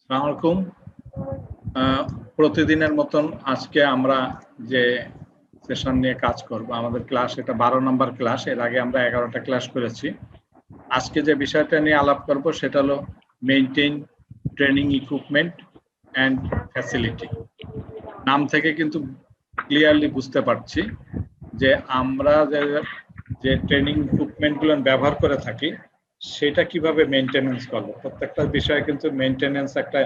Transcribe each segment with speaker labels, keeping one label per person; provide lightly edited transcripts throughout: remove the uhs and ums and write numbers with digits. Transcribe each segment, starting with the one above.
Speaker 1: আসসালামু আলাইকুম। প্রতিদিনের মতন আজকে আমরা যে সেশন নিয়ে কাজ করব, আমাদের ক্লাস এটা 12 নম্বর ক্লাস। এর আগে আমরা 11টা ক্লাস করেছি। আজকে যে বিষয়টা নিয়ে আলাপ করব সেটা হলো maintain training equipment and facility. নাম থেকে কিন্তু ক্লিয়ারলি বুঝতে পারছি যে আমরা যে ট্রেনিং ইকুইপমেন্টগুলো ব্যবহার করে থাকি সেটা কিভাবে মেইনটেনেন্স করব। প্রত্যেকটা বিষয়ে কিন্তু মেইনটেনেন্স একটা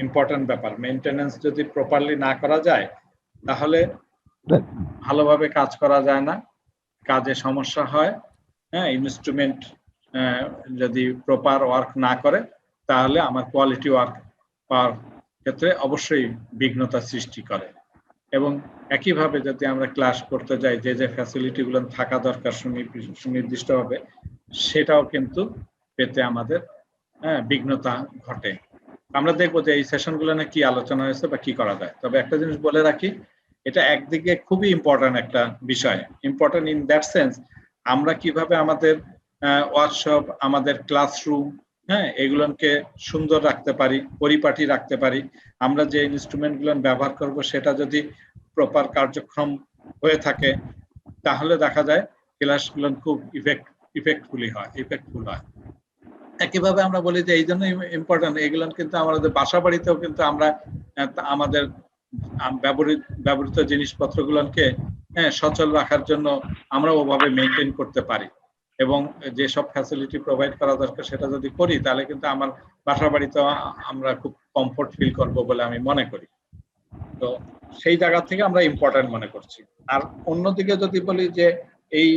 Speaker 1: ইম্পর্টেন্ট ব্যাপার। মেইনটেনেন্স যদি প্রপারলি না করা যায় তাহলে ভালোভাবে কাজ করা যায় না, কাজে সমস্যা হয়। হ্যাঁ, ইনস্ট্রুমেন্ট যদি প্রপার ওয়ার্ক না করে তাহলে আমার কোয়ালিটি ওয়ার্ক পাওয়ার ক্ষেত্রে অবশ্যই বিঘ্নতা সৃষ্টি করে। এবং একইভাবে যদি আমরা ক্লাস করতে যাই, যে ফ্যাসিলিটিগুলো থাকা দরকার সুনির্দিষ্টভাবে, সেটাও কিন্তু পেতে আমাদের বিঘ্নতা ঘটে। আমরা দেখবো যে এই সেশনগুলো নিয়ে কি আলোচনা হয়েছে বা কি করা যায়। তবে একটা জিনিস বলে রাখি, এটা একদিকে খুবই ইম্পর্টেন্ট একটা বিষয়। ইম্পর্টেন্ট ইন দ্যাট সেন্স, আমরা কিভাবে আমাদের ওয়ার্কশপ, আমাদের ক্লাসরুম, এগুলোকে সুন্দর রাখতে পারি, পরিপাটি রাখতে পারি। আমরা যে ইনস্ট্রুমেন্টগুলো ব্যবহার করব সেটা যদি প্রপার কার্যক্ষম হয়ে থাকে তাহলে দেখা যায় ক্লাসগুলো খুব ইফেক্টফুল হয়। একইভাবে আমরা বলি যে এই জন্য ইম্পর্টেন্ট, এগুলো কিন্তু আমাদের বাসা বাড়িতেও কিন্তু আমরা আমাদের ব্যবহৃত জিনিসপত্রগুলোকে সচল রাখার জন্য আমরা ওভাবে মেনটেন করতে পারি। এবং যেসব ফ্যাসিলিটি প্রোভাইড করা দরকার সেটা যদি করি তাহলে কিন্তু আমার বাসা বাড়িতে আমরা খুব কমফোর্ট ফিল করব বলে আমি মনে করি। তো সেই জায়গা থেকে আমরা ইম্পর্টেন্ট মনে করছি। আর অন্যদিকে যদি বলি যে এই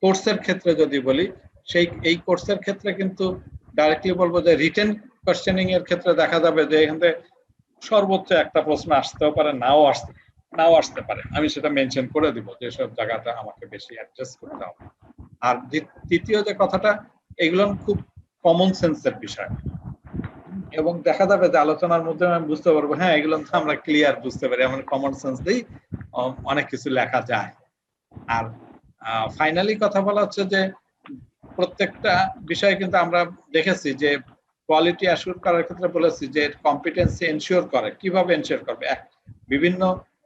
Speaker 1: কোর্সের ক্ষেত্রে যদি বলি, এই কোর্সের ক্ষেত্রে কিন্তু ডাইরেক্টলি বলবো যে রিটেন কোশ্চেনিং এর ক্ষেত্রে দেখা যাবে যে এখান থেকে সর্বোচ্চ একটা প্রশ্ন আসতেও পারে, নাও আসতে পারে। আমি সেটা মেনশন করে দিব যেসব জায়গাটা আমাকে বেশি অ্যাডজাস্ট করতে হবে। আর তৃতীয় যে কথাটা, এগুলো খুব কমন সেন্সের বিষয় এবং দেখা যাবে যে আলোচনার মধ্যে আমি বুঝতে পারবো হ্যাঁ এগুলো তো আমরা ক্লিয়ার বুঝতে পারি, এমন কমন সেন্স দিয়েই অনেক কিছু লেখা যায়। আর ফাইনালি কথা বলা হচ্ছে যে প্রত্যেকটা বিষয়ে কিন্তু আমরা দেখেছি যে কোয়ালিটি অ্যাসিওর করার ক্ষেত্রে বলেছি যে কম্পিটেন্সি এনশিওর করে। কিভাবে এনশিওর করবে? বিভিন্ন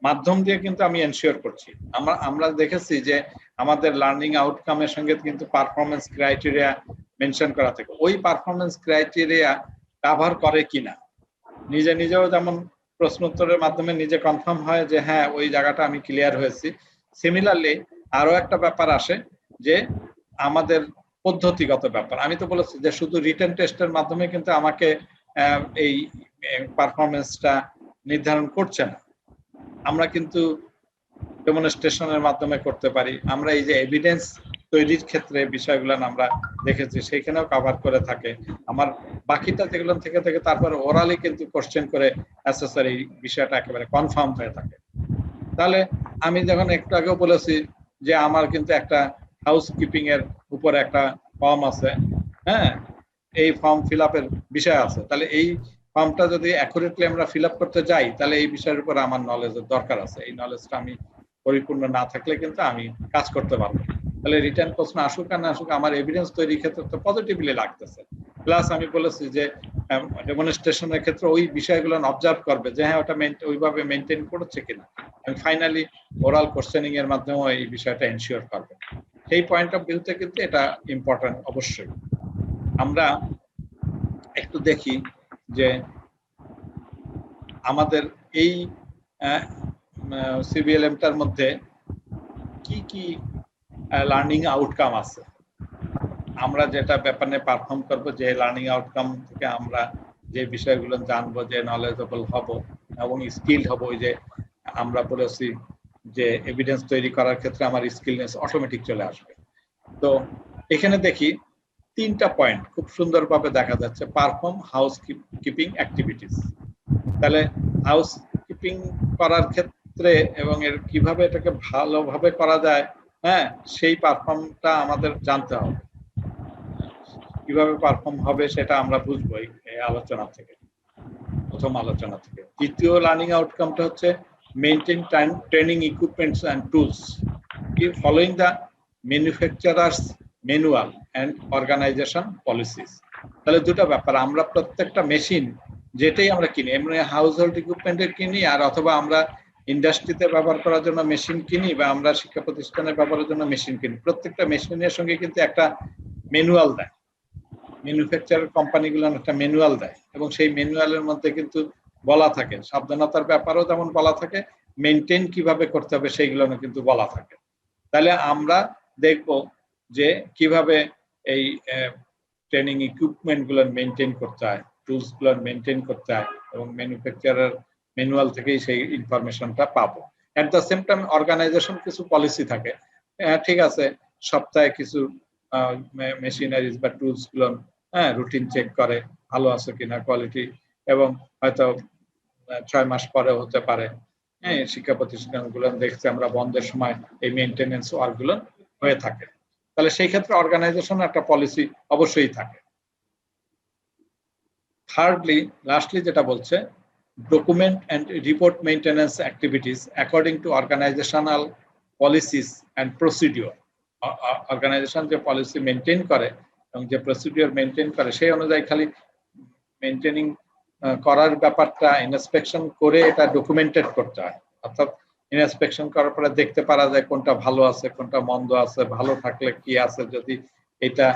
Speaker 1: মাধ্যম দিয়ে কিন্তু আমি এনশিওর করছি। আমরা দেখেছি যে আমাদের লার্নিং আউটকামের সঙ্গে কিন্তু পারফরমেন্স ক্রাইটেরিয়া মেনশন করা থাকে। ওই পারফরমেন্স ক্রাইটেরিয়া কভার করে কিনা, নিজেও যেমন প্রশ্নোত্তরের মাধ্যমে নিজে কনফার্ম হয় যে হ্যাঁ ওই জায়গাটা আমি ক্লিয়ার হয়েছি। সিমিলারলি আরো একটা ব্যাপার আসে যে আমাদের পদ্ধতিগত ব্যাপার। আমি তো বলেছি যে শুধু রিটেন টেস্টের মাধ্যমে কিন্তু আমাকে এই পারফরমেন্সটা নির্ধারণ করছে না। আমরা কিন্তু ডেমনস্ট্রেশনের মাধ্যমে করতে পারি। আমরা এই যে এভিডেন্স তৈরির ক্ষেত্রে বিষয়গুলো আমরা দেখেছি সেখানেও কভার করে থাকে। আমার বাকিটা যেগুলো থেকে তারপরে ওরালি কিন্তু কোশ্চেন করে অ্যাসেসর এই বিষয়টা একেবারে কনফার্ম হয়ে থাকে। তাহলে আমি যখন একটু আগেও বলেছি যে আমার কিন্তু একটা হাউস কিপিং এর উপরে একটা ফর্ম আছে, হ্যাঁ, এই ফর্ম ফিল আপের বিষয় আছে। তাহলে এই ফর্মটা যদি অ্যাকুরেটলি আমরা ফিল আপ করতে যাই তাহলে এই বিষয়ের উপর আমার নলেজের দরকার আছে। এই নলেজটা আমি পরিপূর্ণ না থাকলে কিন্তু আমি কাজ করতে পারবো। তাহলে রিটার্ন প্রশ্ন আসুক আর না আসুক আমার এভিডেন্স তৈরির ক্ষেত্রে তো পজিটিভলি লাগতেছে। প্লাস আমি বলেছি যে ডেমনস্ট্রেশনের ক্ষেত্রে ওই বিষয়গুলো অবজার্ভ করবে যে হ্যাঁ ওটা ওইভাবে মেনটেন করছে কিনা। আমি ফাইনালি ওরাল কোশ্চেনিং এর মাধ্যমে এই বিষয়টা এনশিওর করবে। সেই পয়েন্ট অফ ভিউতে কিন্তু এটা ইম্পর্টেন্ট অবশ্যই। আমরা একটু দেখি যে আমাদের এই সিবিএলএমটার মধ্যে কি কি লার্নিং আউটকাম আছে। আমরা যেটা ব্যাপার নিয়ে পারফর্ম করবো, যে লার্নিং আউটকাম থেকে আমরা যে বিষয়গুলো জানবো, যে নলেজেবল হব এবং স্কিলড হব। ওই যে আমরা বলেছি যে এভিডেন্স তৈরি করার ক্ষেত্রে আমার স্কিলনেস অটোমেটিক চলে আসবে। তো এখানে দেখি 3টা পয়েন্ট খুব সুন্দরভাবে দেখা যাচ্ছে। Perform house keeping activities. তাহলে হাউস কিপিং করার ক্ষেত্রে এবং এর কিভাবে এটাকে ভালোভাবে করা যায়, হ্যাঁ, সেই পারফর্মটা আমাদের জানতে হবে। কিভাবে পারফর্ম হবে সেটা আমরা বুঝবো এই আলোচনা থেকে, প্রথম আলোচনা থেকে। দ্বিতীয় লার্নিং আউটকামটা হচ্ছে maintain training equipments and tools following the manufacturers manual and organization policies. তাহলে দুটো ব্যাপার, আমরা প্রত্যেকটা মেশিন যেটাই আমরা কিনি, এমনি হাউস হোল্ড ইকুইপমেন্টের কিনি আর অথবা আমরা ইন্ডাস্ট্রিতে ব্যবহার করার জন্য মেশিন কিনি বা আমরা শিক্ষা প্রতিষ্ঠানে ব্যবহারের জন্য মেশিন কিনি, প্রত্যেকটা মেশিনের সঙ্গে কিন্তু একটা ম্যানুয়াল দেয়, ম্যানুফ্যাকচারার কোম্পানিগুলো একটা ম্যানুয়াল দেয় এবং সেই ম্যানুয়ালের মধ্যে কিন্তু বলা থাকে সাবধানতার ব্যাপারেও যেমন বলা থাকে, মেনটেন কিভাবে করতে হবে সেইগুলো কিন্তু বলা থাকে। তাহলে আমরা দেখব যে কিভাবে এই ট্রেনিং ইকুইপমেন্ট গুলো মেনটেন করতে হয়, টুলস গুলো মেনটেন করতে হয় এবং ম্যানুফ্যাকচারার ম্যানুয়াল থেকেই সেই ইনফরমেশনটা পাবো। At the same time organization কিছু পলিসি থাকে, ঠিক আছে সপ্তাহে কিছু মেশিনারিজ বা টুলস গুলো রুটিন চেক করে ভালো আছে কিনা কোয়ালিটি, এবং হয়তো 6 মাস পরে হতে পারে শিক্ষা প্রতিষ্ঠানগুলো দেখছে আমরা বন্ধের সময় এই মেইনটেনেন্স ওয়ার্ক গুলো হয়ে থাকে। তাহলে সেই ক্ষেত্রে অর্গানাইজেশন একটা পলিসি অবশ্যই থাকে। থার্ডলি, লাস্টলি যেটা বলছে, document and report maintenance activities according to organizational policies and procedure. Organization যে পলিসি মেনটেন করে এবং যে প্রসিডিওর মেনটেন করে সেই অনুযায়ী খালি মেনটেনিং করার ব্যাপারটা ইন্সপেকশন করে এটা ডকুমেন্টেড করতে হয়, অর্থাৎ ইন্সপেকশন করার পরে দেখতে পারা যায় কোনটা ভালো আছে কোনটা মন্দ আছে, ভালো থাকলে কি আছে, যদি এটা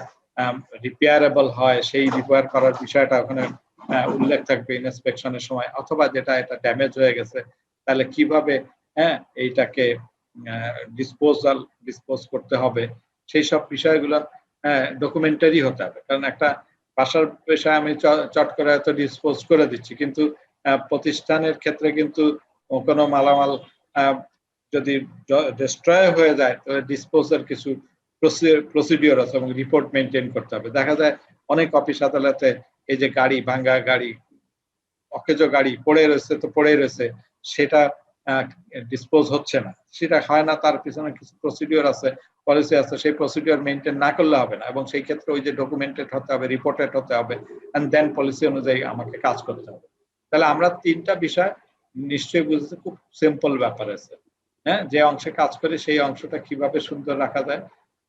Speaker 1: রিপেয়ারেবল হয় সেই রিপেয়ার করার বিষয়টা ওখানে উল্লেখ থাকবে ইন্সপেকশনের সময়, অথবা যেটা এটা ড্যামেজ হয়ে গেছে তাহলে কিভাবে এইটাকে ডিসপোজ করতে হবে, সেই সব বিষয়গুলো ডকুমেন্টারি হতে হবে। কারণ একটা বাসার পেশায় আমি চট করে হয়তো ডিসপোজ করে দিচ্ছি, কিন্তু প্রতিষ্ঠানের ক্ষেত্রে কিন্তু কোনো মালামাল যদি ডিস্ট্রয় হয়ে যায় তাহলে ডিসপোজের কিছু প্রসিডিওর আছে এবং রিপোর্ট মেনটেন করতে হবে। দেখা যায় অনেক অফিস আদালতে এই যে গাড়ি, ভাঙ্গা গাড়ি, অকেজো গাড়ি পড়ে রয়েছে তো পড়ে রয়েছে, সেটা ডিসপোজ হচ্ছে না, সেটা হয় না, তার পিছনে কিছু প্রসিডিওর আছে, পলিসি আছে, সেই প্রসিডিওর মেনটেন না করলে হবে না এবং সেই ক্ষেত্রে ওই যে ডকুমেন্টেড হতে হবে, রিপোর্টেড হতে হবে, এন্ড দেন পলিসি অনুযায়ী আমাকে কাজ করতে হবে। তাহলে আমরা তিনটা বিষয় নিশ্চয়ই বুঝতে, খুব সিম্পল ব্যাপার আছে, যে অংশে কাজ করি সেই অংশটা কিভাবে সুন্দর রাখা যায়,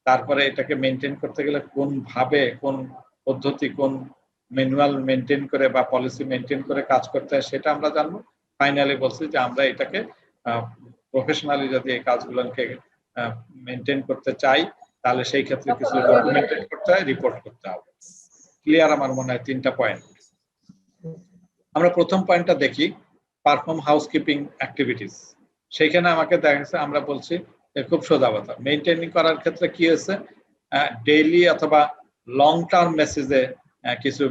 Speaker 1: তারপরে এটাকে মেনটেন করতে গেলে কোন ভাবে, কোন পদ্ধতি, কোন ম্যানুয়াল মেনটেন করে বা পলিসি মেনটেন করে কাজ করতে হয় সেটা আমরা জানবো। ফাইনালি বলছি যে আমরা এটাকে প্রফেশনালি যদি এই কাজগুলোকে মেনটেন করতে চাই তাহলে সেই ক্ষেত্রে কিছু ডকুমেন্টেড করতে হয়, রিপোর্ট করতে হবে। ক্লিয়ার আমার মনে হয় তিনটা পয়েন্ট। আমরা প্রথম পয়েন্টটা দেখি, পারফর্ম হাউসকিপিং অ্যাক্টিভিটিস। সেখানে আমাকে দেখা গেছে আমরা বলছি খুব সোজা কথা, মেনটেনিং করার ক্ষেত্রে কি হয়েছে, ডেইলি অথবা লং টার্ম মেসেজে কিছু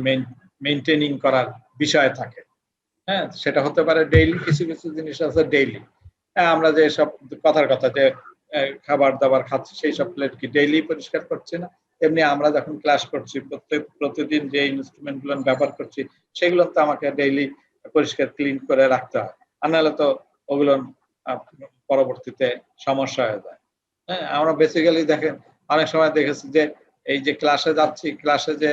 Speaker 1: মেনটেনিং করার বিষয় থাকে। সেটা হতে পারে ডেইলি, কিছু কিছু জিনিস আছে ডেইলি, আমরা যে সব কথার কথা যে খাবার দাবার খাচ্ছি সেই সব প্লেট কি ডেইলি পরিষ্কার করছি না, এমনি আমরা যখন ক্লাস করছি প্রতিদিন যে ইনস্ট্রুমেন্ট গুলো ব্যবহার করছি সেগুলো তো আমাকে ডেইলি পরিষ্কার ক্লিন করে রাখতে হয়, আর নাহলে তো ওগুলো পরবর্তীতে সমস্যা হয়ে যায়। আমরা বেসিক্যালি দেখেন অনেক সময় দেখেছি যে এই যে ক্লাসে যাচ্ছি, ক্লাসে যে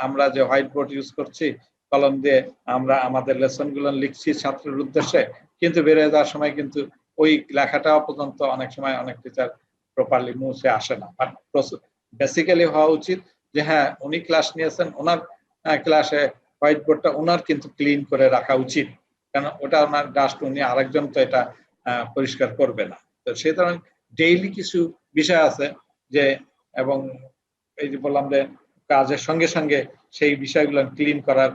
Speaker 1: আমরা যে হোয়াইট বোর্ড ইউজ করছি, কলম দিয়ে আমরা আমাদের লেসন গুলো লিখছি ছাত্রের উদ্দেশ্যে, কিন্তু বেরিয়ে যাওয়ার সময় কিন্তু ওই লেখাটাও পর্যন্ত অনেক সময় অনেক টিচার প্রপারলি মুছে আসে না। বাট বেসিক্যালি হওয়া উচিত যে হ্যাঁ উনি ক্লাস নিয়েছেন, ওনার ক্লাসে হোয়াইট বোর্ডটা ওনার কিন্তু ক্লিন করে রাখা উচিত, কারণ ওটা ওনার ডাস্ট, উনি আরেকজন তো এটা পরিষ্কার করবে না। তো সেই ধরনের ডেইলি কিছু বিষয় আছে যে, এবং এই যে বললাম যে কাজের সঙ্গে সঙ্গে সেই বিষয়গুলো ক্লিন করার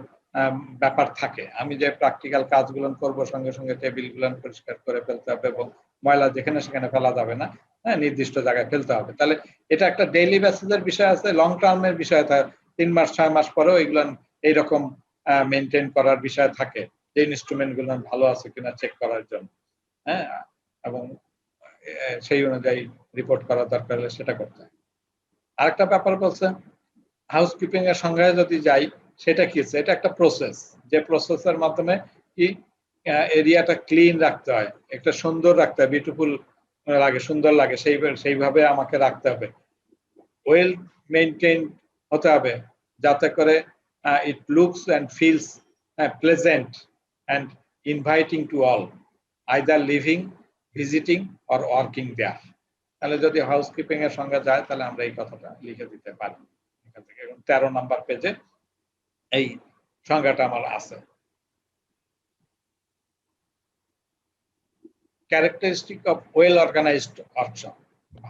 Speaker 1: ব্যাপার থাকে। আমি যে প্র্যাকটিক্যাল কাজগুলো করব সঙ্গে সঙ্গে টেবিলগুলো পরিষ্কার করে ফেলতে হবে এবং ময়লা যেখানে সেখানে ফেলা যাবে না, নির্দিষ্ট জায়গায় ফেলতে হবে। তাহলে এটা একটা ডেইলি বেসিসের বিষয় আছে, লং টার্মের বিষয় থাকে, 3 মাস 6 মাস পরেও এগুলো এইরকম মেনটেন করার বিষয় থাকে, যে ইনস্ট্রুমেন্ট গুলো ভালো আছে কিনা চেক করার জন্য, এবং সেই অনুযায়ী রিপোর্ট করা দরকার হলে সেটা করতে হয়। আরেকটা ব্যাপার বলছে, হাউসকিপিং এর সংজ্ঞায় যদি যাই, সেটা কি, এটা একটা প্রসেস, যে প্রসেসের মাধ্যমে কি এরিয়াটা ক্লিন রাখতে হয়, একটা সুন্দর রাখতে হয়, বিউটিফুল লাগে, সুন্দর লাগে, সেইভাবে আমাকে রাখতে হবে, ওয়েল মেইনটেইন হতে হবে, যাতে করে it looks and feels pleasant and inviting to all, either living, visiting or working there. তাহলে যদি হাউসকিপিং এর সংজ্ঞা যায় তাহলে আমরা এই কথাটা লিখে দিতে পারি। 13 নাম্বার পেজে এই সংজ্ঞাটা আমার আছে। Characteristic of well organized workshop,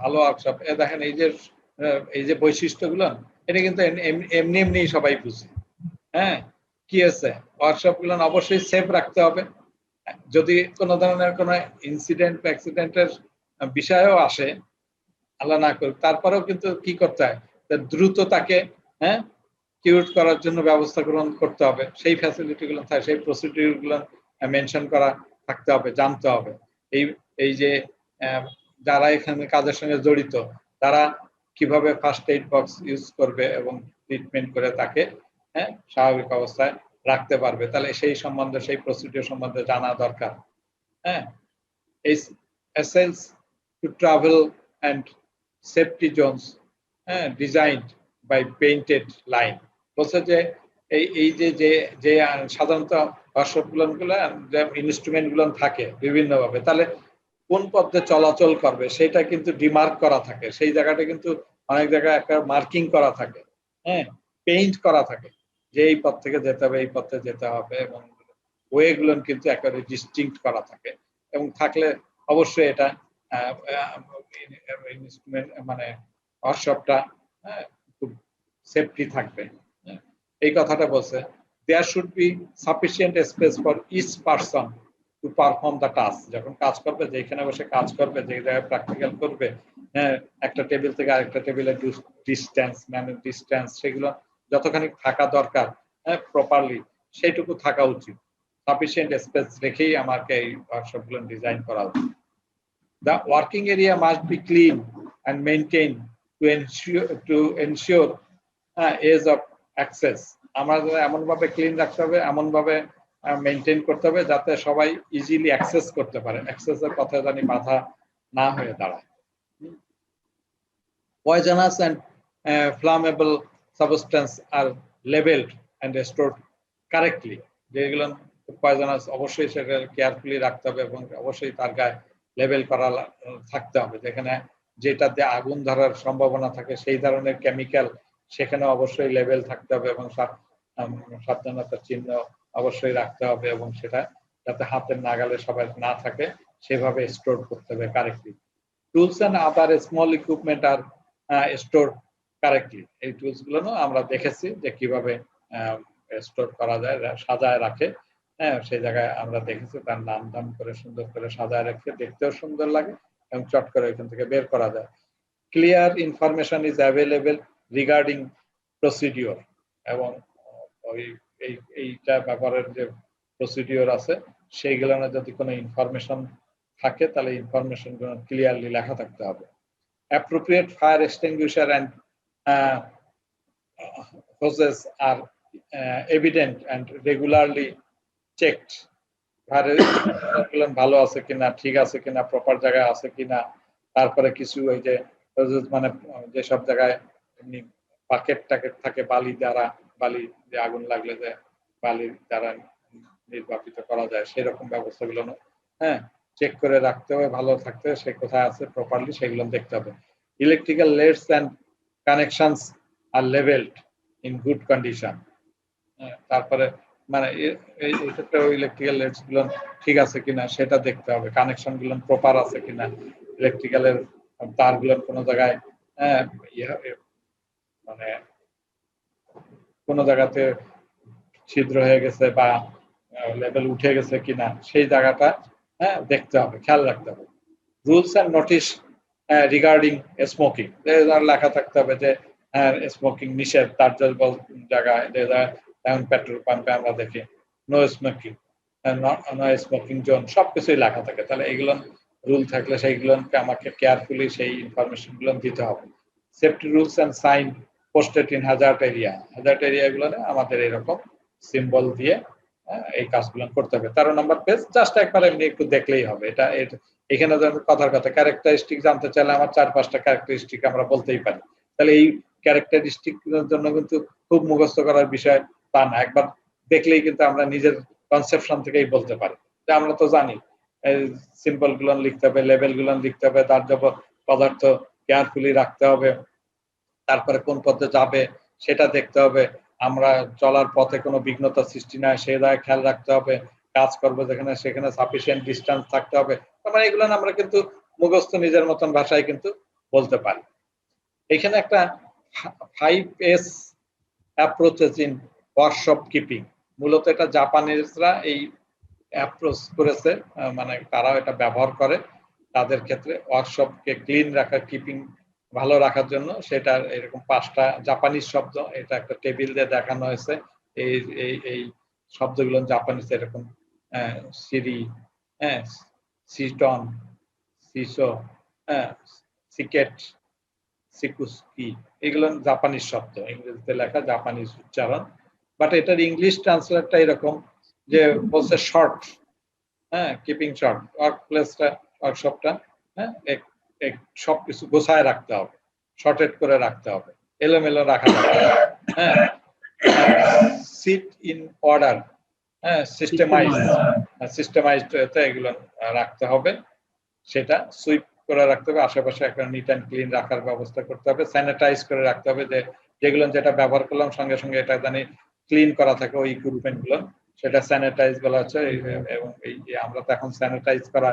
Speaker 1: ভালো ওয়ার্কশপ। দেখেন এই যে বৈশিষ্ট্যগুলো, এটা কিন্তু এমনি এমনি সবাই বুঝে। হ্যাঁ, কি আছে, ওয়ার্কশপ গুলো অবশ্যই সেফ রাখতে হবে। যদি কোনো ধরনের কোনো ইনসিডেন্ট বা অ্যাক্সিডেন্টের বিষয়ও আসে, আল্লাহ না করুক, তারপরেও কিন্তু কি করতে হয়, দ্রুত তাকে কিউর করার জন্য ব্যবস্থা গ্রহণ করতে হবে। সেই ফ্যাসিলিটি গুলো থাকে, সেই প্রসিডিউর গুলো মেনশন করা থাকতে হবে, জানতে হবে। এই যে যারা এখানে কাজের সঙ্গে জড়িত, তারা কিভাবে ফার্স্ট এইড বক্স ইউজ করবে এবং ট্রিটমেন্ট করে তাকে স্বাভাবিক অবস্থায় রাখতে পারবে, তাহলে সেই সম্বন্ধে, সেই প্রসিডিউর সম্বন্ধে জানা দরকার। Essentials to travel and safety zones designed by painted line। বলছে যে এই যে সাধারণত ওয়ার্কশপ গুলো ইনস্ট্রুমেন্ট গুলো থাকে বিভিন্নভাবে, তাহলে কোন পথে চলাচল করবে সেটা কিন্তু ডিমার্ক করা থাকে। সেই জায়গাটা কিন্তু অনেক জায়গায় একটা মার্কিং করা থাকে, পেইন্ট করা থাকে যে এই পথ থেকে যেতে হবে, এই পথে যেতে হবে, এবং ওয়ে গুলো কিন্তু একেবারে ডিস্টিংক্ট করা থাকে। এবং থাকলে অবশ্যই এটা ইনস্ট্রুমেন্ট মানে ওয়ার্কশপটা খুব সেফটি থাকবে। এই কথাটা বলছে, there should be sufficient space for each person to perform the task. যখন কাজ করবে, যেখানে বসে কাজ করবে, যে জায়গায় প্র্যাকটিক্যাল করবে, একটা টেবিল থেকে আরেকটা টেবিলের ডিস্টেন্স সেগুলো যতখানি থাকা দরকার প্রপারলি, সেইটুকু থাকা উচিত। সাফিসিয়েন্ট স্পেস রেখেই আমাকে এই ওয়ার্কশপগুলো ডিজাইন করা উচিত। The working area must be clean and maintained to ensure ease of access। আমাদের এমন ভাবে ক্লিন রাখতে হবে, এমন ভাবে মেনটেন করতে হবে যাতে সবাই ইজিলি অ্যাক্সেস করতে পারে, অ্যাক্সেসের পথে জানি বাধা না হয়ে দাঁড়ায়। Poisonous and flammable substance are labeled and stored correctly। যেগুলো পয়জনাস অবশ্যই সেটা কেয়ারফুলি রাখতে হবে এবং অবশ্যই তার গায়ে লেবেল করা থাকতে হবে। যেখানে যেটাতে আগুন ধরার সম্ভাবনা থাকে সেই ধরনের কেমিক্যাল সেখানে অবশ্যই লেবেল থাকতে হবে এবং সাবধানতার চিহ্ন অবশ্যই রাখতে হবে, এবং সেটা যাতে হাতের নাগালে সবাই না থাকে সেভাবে স্টোর করতে হবে correctly. Tools and other small equipment are store correctly. এই টুলস গুলো আমরা দেখেছি যে কিভাবে স্টোর করা যায়, সাজায় রাখে। সেই জায়গায় আমরা দেখেছি তার নাম দাম করে সুন্দর করে সাজায় রেখে দেখতেও সুন্দর লাগে এবং চট করে এখান থেকে বের করা যায়। Clear information is available regarding procedure. এবং এইটা ব্যাপারের যে প্রসিডিওর আছে সেইগুলো যদি কোনো ইনফরমেশন থাকে তাহলে ইনফরমেশন গুলো ক্লিয়ারলি লেখা থাকতে হবে। Appropriate fire extinguisher and hoses are evident and regularly checked। ভালো আছে কিনা, ঠিক আছে কিনা, প্রপার জায়গায় আছে কিনা। তারপরে কিছু ওই যে মানে যেসব জায়গায় এমনি বাকেট টাকেট থাকে বালি দ্বারা, বালি যে আগুন লাগলে যে বালির দ্বারা নির্বাপিত করা যায় সেরকম ব্যবস্থাগুলো চেক করে রাখতে হবে, ভালো থাকতে হবে, সে কোথায় আছে প্রপারলি সেগুলো দেখতে হবে। ইলেকট্রিক্যাল লেডস এন্ড কানেকশনস আর লেভেলড ইন গুড কন্ডিশন। তারপরে মানে এই ক্ষেত্রে ইলেকট্রিক্যাল লেডস গুলো ঠিক আছে কিনা সেটা দেখতে হবে, কানেকশন গুলো প্রপার আছে কিনা, ইলেকট্রিক্যালের তারগুলো কোনো জায়গায় মানে কোনো জায়গাতে ছিদ্র হয়ে গেছে বা লেভেল উঠে গেছে কিনা সেই জায়গাটা দেখতে হবে, খেয়াল রাখতে হবে। Rules and notice regarding smoking লেখা থাকতে হবে যে স্মোকিং নিষেধ, তার জায়গায় যেমন পেট্রোল পাম্পে আমরা দেখি no smoking, no smoking zone, সবকিছুই লেখা থাকে। তাহলে এগুলো রুল থাকলে সেইগুলোকে আমাকে কেয়ারফুলি সেই ইনফরমেশন গুলো দিতে হবে। Safety rules and sign posted in hazard area. Hazard area গুলো আমাদের এরকম সিম্বল দিয়ে এই কাজগুলো করতে হবে। 13 নম্বর পেজ জাস্ট একবার এমনি একটু দেখলেই হবে। এটা এখানে কথার কথা ক্যারেক্টারিস্টিক জানতে চাইলে আমার 4-5টা ক্যারেক্টারিস্টিক আমরা বলতেই পারি। তাহলে এই ক্যারেক্টারিস্টিক জন্য কিন্তু খুব মুখস্থ করার বিষয় তা না, একবার দেখলেই কিন্তু আমরা নিজের কনসেপশন থেকেই বলতে পারি যে আমরা তো জানি সিম্বল গুলো লিখতে হবে, লেভেল গুলো লিখতে হবে, দাহ্য পদার্থ কেয়ারফুলি রাখতে হবে, তারপরে কোন পথে যাবে সেটা দেখতে হবে, আমরা চলার পথে কোনো বিঘ্নতা সৃষ্টি না হয় সেটা খেয়াল রাখতে হবে, কাজ করবো যেখানে সেখানে সাফিসিয়েন্ট ডিস্টেন্স থাকতে হবে। মানে এগুলো আমরা কিন্তু মুখস্থ নিজের মতন ভাষায় কিন্তু বলতে পারি। এখানে একটা 5S approaches in workshop keeping, মূলত এটা জাপানিজরা এই অ্যাপ্রোচ করেছে, মানে তারা এটা ব্যবহার করে তাদের ক্ষেত্রে ওয়ার্কশপকে ক্লিন রাখা, কিপিং ভালো রাখার জন্য। সেটা এরকম 5টা জাপানিজ শব্দ, এটা একটা টেবিল দিয়ে দেখানো হয়েছে। এই এই এই শব্দগুলো জাপানিজ, এরকম সিরি, হ্যাঁ, সিটন, সিসো, হ্যাঁ, সিকেট, সিকুস্কি, এগুলো জাপানিজ শব্দ, ইংরেজিতে লেখা, জাপানিজ উচ্চারণ। বাট এটার ইংলিশ ট্রান্সলেটটা এরকম যে বলছে শর্ট, হ্যাঁ, কিপিং শর্ট, ওয়ার্ক প্লেসটা, ওয়ার্কশপটা, হ্যাঁ, সবকিছু গোছায় রাখতে হবে, শর্টেড করে রাখতে হবে, এলোমেলো রাখা যাবে, হ্যাঁ, সিট ইন অর্ডার, হ্যাঁ, সিস্টেমাইজড এগুলো রাখতে হবে, সেটা সুইপ করে রাখতে হবে, আশেপাশে একটা নিট অ্যান্ড ক্লিন রাখার ব্যবস্থা করতে হবে, স্যানিটাইজ করে রাখতে হবে, যে যেগুলো যেটা ব্যবহার করলাম সঙ্গে সঙ্গে এটা জানি ক্লিন করা থাকে ওই ইকুইপমেন্ট গুলো, সেটা স্যানিটাইজ বলা হচ্ছে। এবং এই যে আমরা তো এখন স্যানিটাইজ করা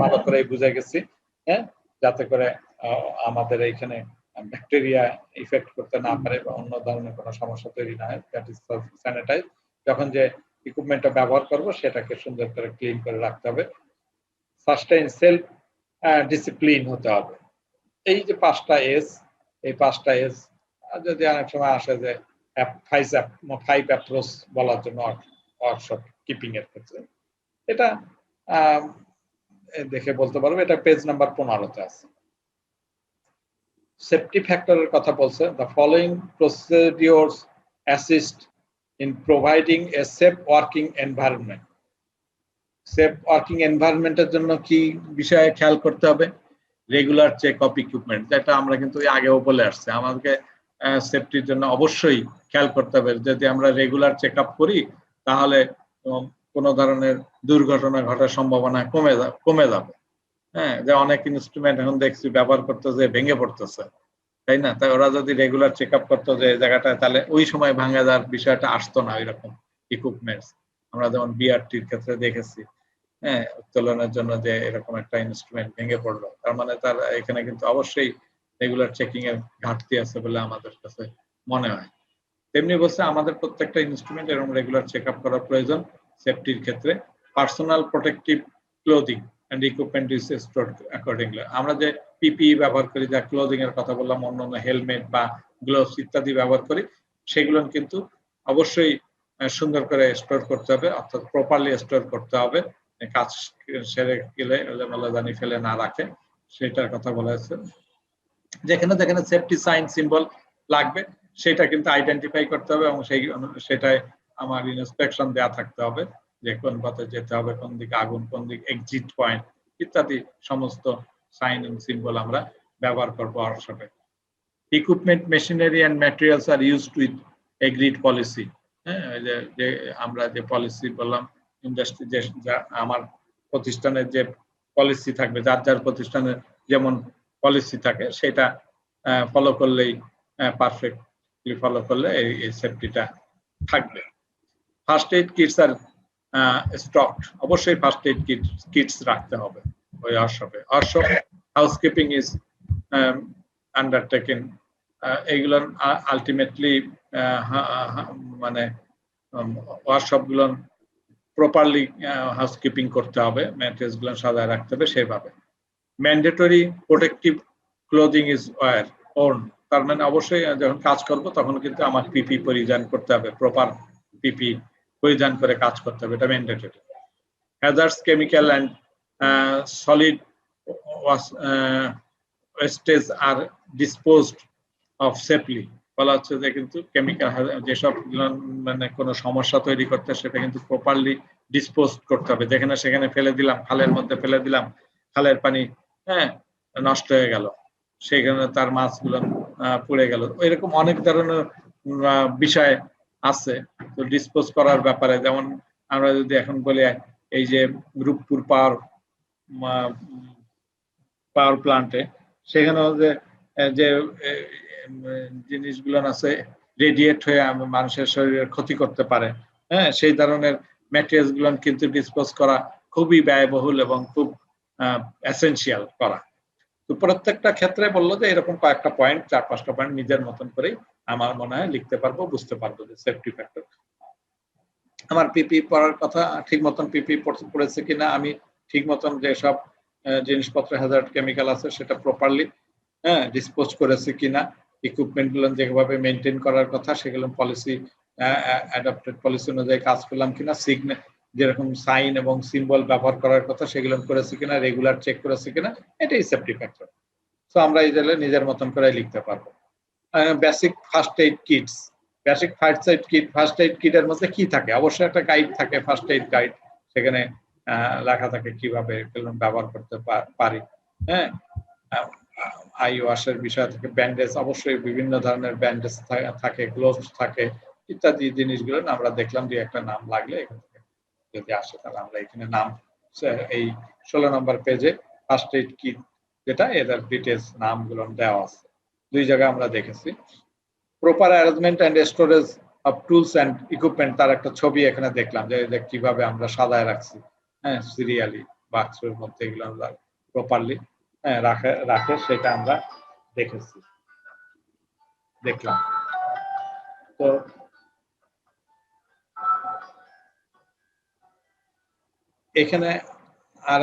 Speaker 1: ভালো করে বুঝে গেছি, হ্যাঁ, যাতে করে আমাদের এইখানে ব্যাকটেরিয়া ইফেক্ট করতে না পারে বা অন্য ধরনের কোনো সমস্যা তৈরি না হয়, দ্যাট ইজ স্যানিটাইজ। যখন যে ইকুইপমেন্টটা ব্যবহার করব সেটাকে সুন্দর করে ক্লিন করে রাখতে হবে। সাস্টেইন, সেলফ ডিসিপ্লিন হতে হবে। এই যে 5টা এস, এই 5টা এস যদি অনেক সময় আসে যে 5 অ্যাপ্রোচ বলার জন্য ওয়ার্কশপ কিপিং এর ক্ষেত্রে, এটা দেখে বলতে পারবো। এটা পেজ নাম্বার 15-তে আছে। সেফটি ফ্যাক্টরের কথা বলছে, the following procedures assist in providing a safe working environment. Safe working এনভায়রনমেন্টের জন্য কি বিষয়ে খেয়াল করতে হবে? রেগুলার চেক অফ ইকুইপমেন্ট, যেটা আমরা কিন্তু আগেও বলে আসছি, আমাদেরকে সেফটির জন্য অবশ্যই খেয়াল করতে হবে। যদি আমরা রেগুলার চেক আপ করি তাহলে কোনো ধরনের দুর্ঘটনা ঘটার সম্ভাবনা কমে যাবে। হ্যাঁ, যে অনেক ইনস্ট্রুমেন্ট এখন দেখছি ব্যবহার করতে যে ভেঙে পড়তেছে, তাই না? তাই ওরা যদি রেগুলার চেক আপ করতো যে জায়গাটায়, তাহলে ওই সময় ভাঙা যাওয়ার বিষয়টা আসতো না। ওইরকম ইকুইপমেন্টস আমরা যেমন বিআরটির ক্ষেত্রে দেখেছি, হ্যাঁ, উত্তোলনের জন্য যে এরকম একটা ইনস্ট্রুমেন্ট ভেঙে পড়লো, তার মানে তার এখানে কিন্তু অবশ্যই রেগুলার চেকিং এর ঘাটতি আছে বলে আমাদের কাছে মনে হয়। তেমনি বলছে আমাদের প্রত্যেকটা ইনস্ট্রুমেন্ট এরকম রেগুলার চেক আপ করা প্রয়োজন সেফটির ক্ষেত্রে। Personal protective clothing and equipment is stored accordingly. আমরা যে পিপিই ব্যবহার করি, যা ক্লোদিং এর কথা বললাম, অন্যান্য হেলমেট বা গ্লোভস ইত্যাদি ব্যবহার করি, সেগুলো কিন্তু অবশ্যই সুন্দর করে স্টোর করতে হবে, অর্থাৎ প্রপারলি স্টোর করতে হবে, কাজ সেরে গেলে এলোমেলো জানি ফেলে না রাখে, সেটার কথা বলা হয়েছে। যেখানে যেখানে সেফটি সাইন সিম্বল লাগবে সেটা কিন্তু আইডেন্টিফাই করতে হবে, এবং সেটাই আমার ইন্সপেকশন দেওয়া থাকতে হবে, যে কোন পথে যেতে হবে, কোন দিকে আগুন, কোন দিকে এক্সিট পয়েন্ট ইত্যাদি সমস্ত সাইন এন্ড সিম্বল আমরা ব্যবহার করবো ওয়ার্কশপে। Equipment, machinery and materials are used with agreed policy. হ্যাঁ, যে আমরা যে পলিসি বললাম, ইন্ডাস্ট্রি যে আমার প্রতিষ্ঠানের যে পলিসি থাকবে, যার যার প্রতিষ্ঠানের যেমন পলিসি থাকে সেটা ফলো করলেই, পারফেক্টলি ফলো করলে এই সেফটিটা থাকবে। ফার্স্ট এইড কিটস আর স্টক, অবশ্যই ফার্স্ট এইড কিটস রাখতে হবে ওই ওয়ার্কশপে। ওয়ার্কশপ হাউসকিপিং ইজ আন্ডারটেকেন, এইগুলো আলটিমেটলি মানে ওয়ার্কশপ গুলো প্রপারলি হাউসকিপিং করতে হবে, ম্যাটেরিয়ালস গুলো সাজায় রাখতে হবে সেভাবে। Mandatory protective clothing is worn, তার মানে অবশ্যই যখন কাজ করব তখন কিন্তু আমার পিপি পরিধান করতে হবে, প্রপার পিপি পরিধান করে কাজ করতে হবে, এটা mandatory. Hazards, chemical and solid wastage are disposed of safely, বলা হচ্ছে যে কিন্তু কেমিক্যাল যেসব মানে কোনো সমস্যা তৈরি করতে, সেটা কিন্তু প্রপারলি ডিসপোজ করতে হবে। যেখানে সেখানে ফেলে দিলাম, খালের মধ্যে ফেলে দিলাম, খালের পানি নষ্ট হয়ে গেল, সেখানে তার মাছগুলো পুড়ে গেল, এরকম অনেক ধরনের বিষয় আছে। তো ডিসপোজ করার ব্যাপারে, যেমন আমরা যদি এখন বলি এই যে রূপপুর পাওয়ার প্লান্টে, সেখানেও যে জিনিসগুলো আছে রেডিয়েট হয়ে মানুষের শরীরের ক্ষতি করতে পারে, হ্যাঁ, সেই ধরনের ম্যাটেরিয়ালস গুলো কিন্তু ডিসপোজ করা খুবই ব্যয়বহুল এবং খুব এসেনশিয়াল করা। তো প্রত্যেকটা ক্ষেত্রে বললো যে এরকম কয়েকটা পয়েন্ট 4-5টা পয়েন্ট নিজের মতন করেই আমার মনে হয় লিখতে পারবো, বুঝতে পারবো যে সেফটি ফ্যাক্টর। আমার পিপি পড়ার কথা, ঠিক মতন পিপি পড়েছে কিনা, আমি ঠিক মতন যেসব জিনিসপত্র হ্যাজার্ড কেমিক্যাল আছে সেটা প্রপারলি ডিসপোজ করেছি কিনা, ইকুইপমেন্ট গুলো যেভাবে মেনটেন করার কথা সেগুলো পলিসি অ্যাডাপ্টেড পলিসি অনুযায়ী কাজ করলাম কিনা, সিগন্যাল যেরকম সাইন এবং সিম্বল ব্যবহার করার কথা সেগুলো করেছি কিনা, রেগুলার চেক করেছি কিনা, এটাই সেফটি ফ্যাক্টর। তো আমরা এই নিজের মতন করে লিখতে পারবো। Basic first aid kits, basic first aid কিটের মধ্যে কি থাকে? অবশ্যই একটা গাইড থাকে, ফার্স্ট এইড গাইড, সেখানে লেখা থাকে কিভাবে ব্যবহার করতে পারি। হ্যাঁ, আই ওয়াশের বিষয় থেকে, ব্যান্ডেজ, অবশ্যই বিভিন্ন ধরনের ব্যান্ডেজ থাকে, গ্লোভস থাকে, ইত্যাদি জিনিসগুলো আমরা দেখলাম যে একটা নাম লাগলে এখান থেকে যদি আসে তাহলে আমরা এখানে নাম, এই 16 নম্বর পেজে ফার্স্ট এইড কিট যেটা, এদের ডিটেলস নামগুলো দেওয়া আছে। 2 জায়গায় আমরা দেখেছি। Proper arrangement and storage of tools and equipment, তার একটা ছবি এখানে দেখলাম যে কিভাবে আমরা সাজায় রাখছি, সিরিয়ালি বাক্সের মধ্যে এগুলো আমরা প্রপারলি রাখে সেটা আমরা দেখেছি, দেখলাম। তো এখানে আর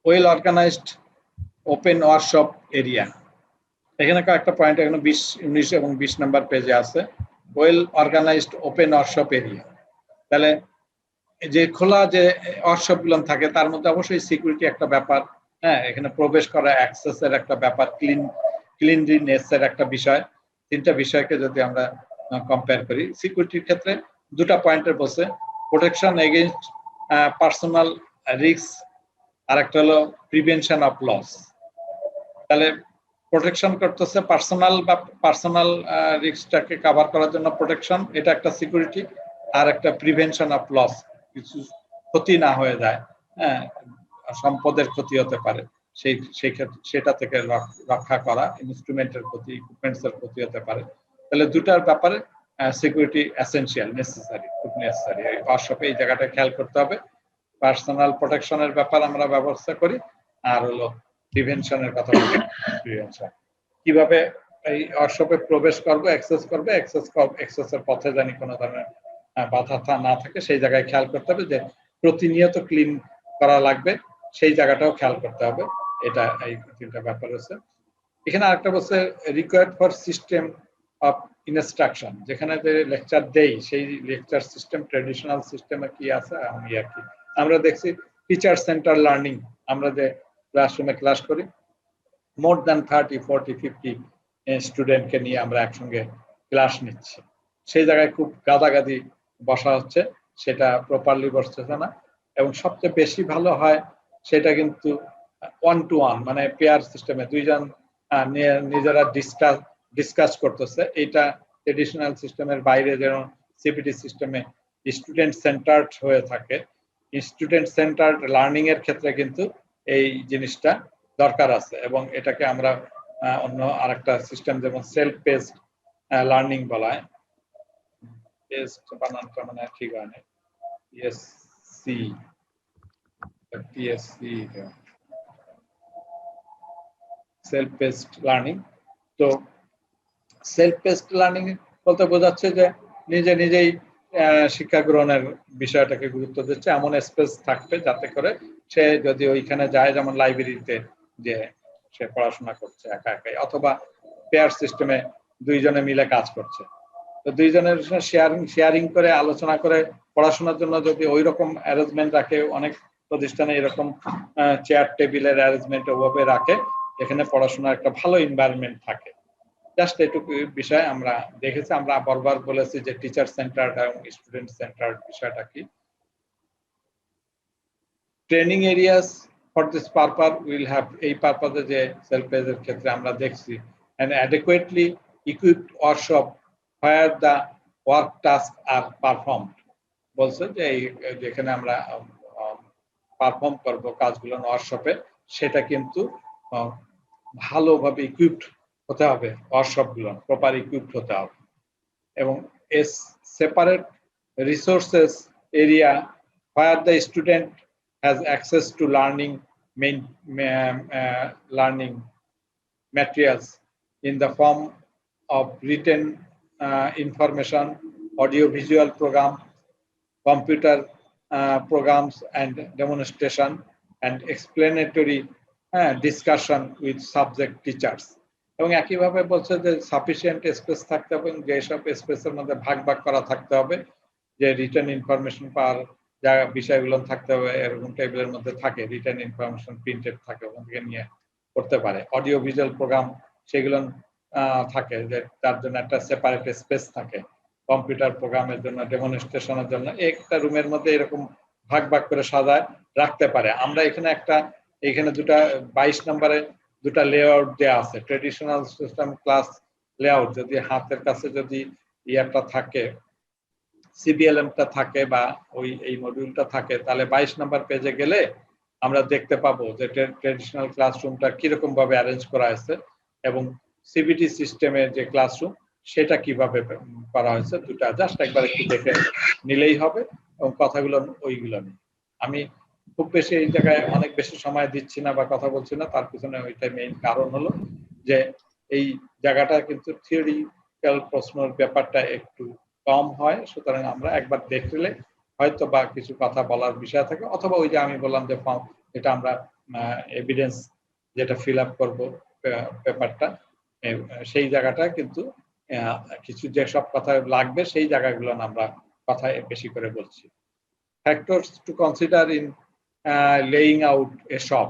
Speaker 1: well organised open workshop area, এখানে কয়েকটা পয়েন্ট এখানে 20, 19 এবং 20 নাম্বার পেজে আছে। Well organised open workshop area, তাহলে যে খোলা যে ওয়ার্কশপ গুলো থাকে তার মধ্যে অবশ্যই সিকিউরিটি একটা ব্যাপার, এখানে প্রবেশ করা, অ্যাক্সেসের একটা ব্যাপার, ক্লিনলিনেস এর একটা বিষয়। 3টা বিষয়কে যদি আমরা কম্পেয়ার করি, সিকিউরিটির ক্ষেত্রে 2টা পয়েন্টের বসে, প্রোটেকশন এগেইনস্ট পার্সোনাল রিস্ক, আর একটা হলো প্রিভেনশন অফ লস। তাহলে প্রোটেকশন করতেছে পার্সোনাল রিস্কটাকে কভার করার জন্য প্রোটেকশন, এটা একটা সিকিউরিটি, আর একটা প্রিভেনশন অফ লস, কিছু ক্ষতি না হয়ে যায়, সম্পদের ক্ষতি হতে পারে, সেই ক্ষেত্রে সেটা থেকে রক্ষা করা, ইনস্ট্রুমেন্টের ক্ষতি, ইকুইপমেন্টস এর ক্ষতি হতে পারে। তাহলে দুটার ব্যাপারে সিকিউরিটি এসেনশিয়াল, নেসেসারি, খুব নেসেসারি। এই ওয়ার্কশপে এই জায়গাটা খেয়াল করতে হবে। পার্সোনাল প্রোটেকশনের ব্যাপার আমরা ব্যবস্থা করি, আর হলো প্রিভেনশনের কথা বলি। প্রিভেনশন কিভাবে এই ওয়ার্কশপে প্রবেশ করব, অ্যাক্সেসের পথে জানি কোনো ধরনের বাধা না থাকে, সেই জায়গায় খেয়াল করতে হবে যে প্রতিনিয়ত ক্লিন করা লাগবে, সেই জায়গাটাও খেয়াল করতে হবে। এটা এই 3টা ব্যাপার আছে। এখানে আরেকটা বলছে required for system of instruction, যেখানে যে লেকচার দেই সেই লেকচার সিস্টেম, ট্রেডিশনাল সিস্টেমে কি আছে আমি আর কি, আমরা দেখছি টিচার সেন্টার লার্নিং, আমরা যে ক্লাসরুমে ক্লাস করি, মোর দ্যান 30, 40, 50 স্টুডেন্টকে নিয়ে আমরা একসঙ্গে ক্লাস নিচ্ছি, সেই জায়গায় খুব গাদাগাদি বসা হচ্ছে, সেটা প্রপারলি বসতেছে না। এবং সবচেয়ে বেশি ভালো হয় সেটা কিন্তু 1 to 1, মানে পেয়ার সিস্টেমে 2 জন নিজেরা ডিসকাস করতেছে। এটা ট্রেডিশনাল সিস্টেমের বাইরে, যেমন সিপিটি সিস্টেমে স্টুডেন্ট সেন্টার্ড হয়ে থাকে, স্টুডেন্ট সেন্টার্ড লার্নিং এর ক্ষেত্রে কিন্তু এই জিনিসটা দরকার আছে। এবং এটাকে আমরা অন্য আরেকটা সিস্টেম যেমন সেলফ পেস্ট লার্নিং বলা হয়, পেস্ট বানানটা মানে ঠিক হয় না, পিএসসি, সেলফ পেস্ট লার্নিং। তো সেলফ পেস্ট লার্নিং বলতে বোঝাচ্ছে যে নিজেই শিক্ষা গ্রহণের বিষয়টাকে গুরুত্ব দিচ্ছে, এমন স্পেস থাকবে যাতে করে সে যদি ওইখানে যায়, যেমন লাইব্রেরিতে যে সে পড়াশোনা করছে একা একাই, অথবা পেয়ার সিস্টেমে 2 জনে মিলে কাজ করছে, তো 2 জনের শেয়ারিং করে আলোচনা করে পড়াশোনার জন্য যদি ওই রকম অ্যারেঞ্জমেন্ট রাখে, অনেক প্রতিষ্ঠানে এরকম চেয়ার টেবিলের অ্যারেঞ্জমেন্ট ওভাবে রাখে, এখানে পড়াশোনার একটা ভালো এনভায়রনমেন্ট থাকে। জাস্ট এটুকু বিষয় আমরা দেখেছি। আমরা বারবার বলেছি যে টিচার সেন্টার্ড এবং স্টুডেন্ট সেন্টার্ড বিষয়টা কি। Training areas for this purpose will have, এই পারপাসে যে সেলফ পেজের ক্ষেত্রে আমরা দেখছি, and adequately equipped workshop where the work task are performed, বলছে যে যেখানে আমরা পারফর্ম করব কাজগুলো ওয়ার্কশপে, সেটা কিন্তু ভালোভাবে ইকুইপড হতে হবে, ওয়ার্কশপ গুলো প্রপার ইকুইপড হতে হবে। এবং separate resources area where the student has access to learning materials in the form of written information, audio-visual program, computer programs and demonstration, and explanatory discussion with subject teachers. এবং একইভাবে বলছে যে sufficient space থাকতে হবে, যেসব স্পেসের মধ্যে ভাগ ভাগ করা থাকতে হবে, যে রিটার্ন ইনফরমেশন পাওয়ার যা বিষয়গুলো থাকতে হবে এরকম টেবিলের মধ্যে থাকে, রিটার্ন ইনফরমেশন প্রিন্টেড থাকে, ওখান থেকে নিয়ে করতে পারে। অডিও ভিজুয়াল প্রোগ্রাম সেগুলো থাকে, যে তার জন্য একটা সেপারেট স্পেস থাকে। কম্পিউটার প্রোগ্রামের জন্য, ডেমনস্ট্রেশনের জন্য একটা রুমের মধ্যে এরকম ভাগ ভাগ করে সাজায় রাখতে পারে। আমরা এখানে দুটা 22 নম্বরে দুটা লেআউট দেওয়া আছে, ট্রেডিশনাল সিস্টেম ক্লাস লেআউট। যদি হাতের কাছে যদি ইয়াটা থাকে, সিবিএলএমটা থাকে বা এই মডিউলটা থাকে, তাহলে 22 নম্বর পেজে গেলে আমরা দেখতে পাবো যে ট্রেডিশনাল ক্লাসরুমটা কিরকম ভাবে অ্যারেঞ্জ করা আছে এবং সিবিটি সিস্টেমের যে ক্লাসরুম সেটা কিভাবে করা হয়েছে। দুটা জাস্ট একবার একটু দেখে নিলেই হবে এবং কথাগুলো ওইগুলো নেই। আমি খুব বেশি এই জায়গায় অনেক বেশি সময় দিচ্ছি না বা কথা বলছি না, তার পিছনে ওইটাই মেইন কারণ হলো যে এই জায়গাটা কিন্তু থিওরিক্যাল প্রশ্নের ব্যাপারটা একটু কম হয়। সুতরাং আমরা একবার দেখলে হয়তো বা কিছু কথা বলার বিষয় থাকে, অথবা ওই যে আমি বললাম যে ফর্ম, যেটা আমরা এভিডেন্স যেটা ফিল আপ করবো পেপারটা, সেই জায়গাটা কিন্তু কিছু যেসব কথা লাগবে সেই জায়গাগুলো আমরা কথা বেশি করে বলছি। Factors two consider in laying out A shop,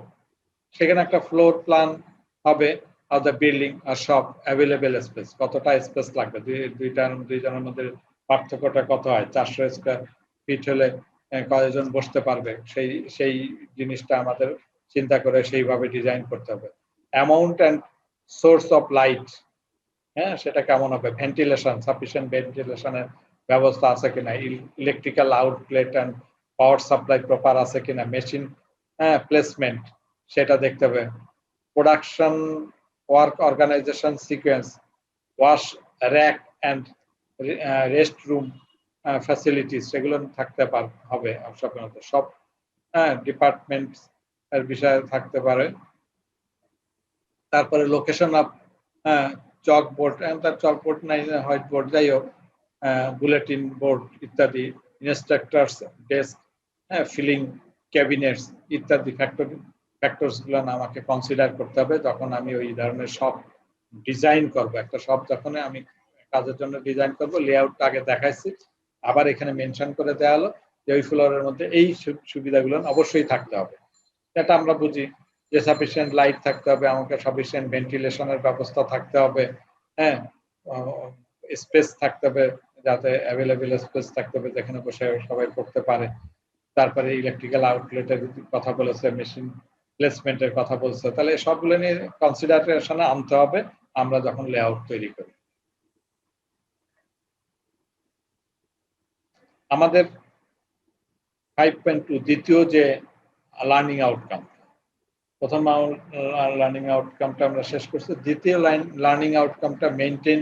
Speaker 1: সেখানে একটা ফ্লোর প্ল্যান হবে of the building or shop, available space, কতটা স্পেস লাগবে, দুইজনের মধ্যে পার্থক্যটা কত হয়, 400 স্কয়ার ফিট হলে কয়জন বসতে পারবে, সেই জিনিসটা আমাদের চিন্তা করে সেইভাবে ডিজাইন করতে হবে। Amount and source of light, হ্যাঁ, সেটা কেমন হবে, ভেন্টিলেশন, সাফিসিয়েন্ট ভেন্টিলেশনের ব্যবস্থা আছে কিনা, electrical outlet and power supply proper আছে কিনা, মেশিন প্লেসমেন্ট সেটা দেখতে হবে। Production work organization sequence, wash rack and rest room facilities, সেগুলো থাকতে হবে সব ডিপার্টমেন্ট এর বিষয়ে থাকতে পারে। তারপরে লোকেশন অফ চকবোর্ড, তার চকবোর্ড নাই, হোয়াইট বোর্ড, যাই হোক, বুলেটিন বোর্ড ইত্যাদি, ইনস্ট্রাক্টরস ডেস্ক, ফিলিং ক্যাবিনেটস ইত্যাদি ফ্যাক্টরস গুলো আমাকে কনসিডার করতে হবে যখন আমি ওই ধরনের সব ডিজাইন করব। একটা সব যখন আমি কাজের জন্য ডিজাইন করব, লেআউটটা আগে দেখাইছি, আবার এখানে মেনশন করে দেওয়া হলো যে ওই ফ্লোরের মধ্যে এই সুবিধাগুলো অবশ্যই থাকতে হবে। এটা আমরা বুঝি যে সাফিসিয়েন্ট লাইট থাকতে হবে, আমাকে সাফিসিয়েন্ট ভেন্টিলেশনের ব্যবস্থা থাকতে হবে, হ্যাঁ, স্পেস থাকতে হবে, যাতে অ্যাভেলেবেল স্পেস থাকতে হবে যেখানে বসে সবাই পড়তে পারে। তারপরে ইলেকট্রিক্যাল আউটলেটের কথা বলেছে, মেশিন প্লেসমেন্টের কথা বলছে, তাহলে সবগুলো নিয়ে কনসিডারেশনে আনতে হবে আমরা যখন লেআউট তৈরি করি। আমাদের 5.2 দ্বিতীয় যে লার্নিং আউটকাম, প্রথম লার্নিং আউটকামটা আমরা শেষ করছি, দ্বিতীয় লার্নিং আউটকামটা maintain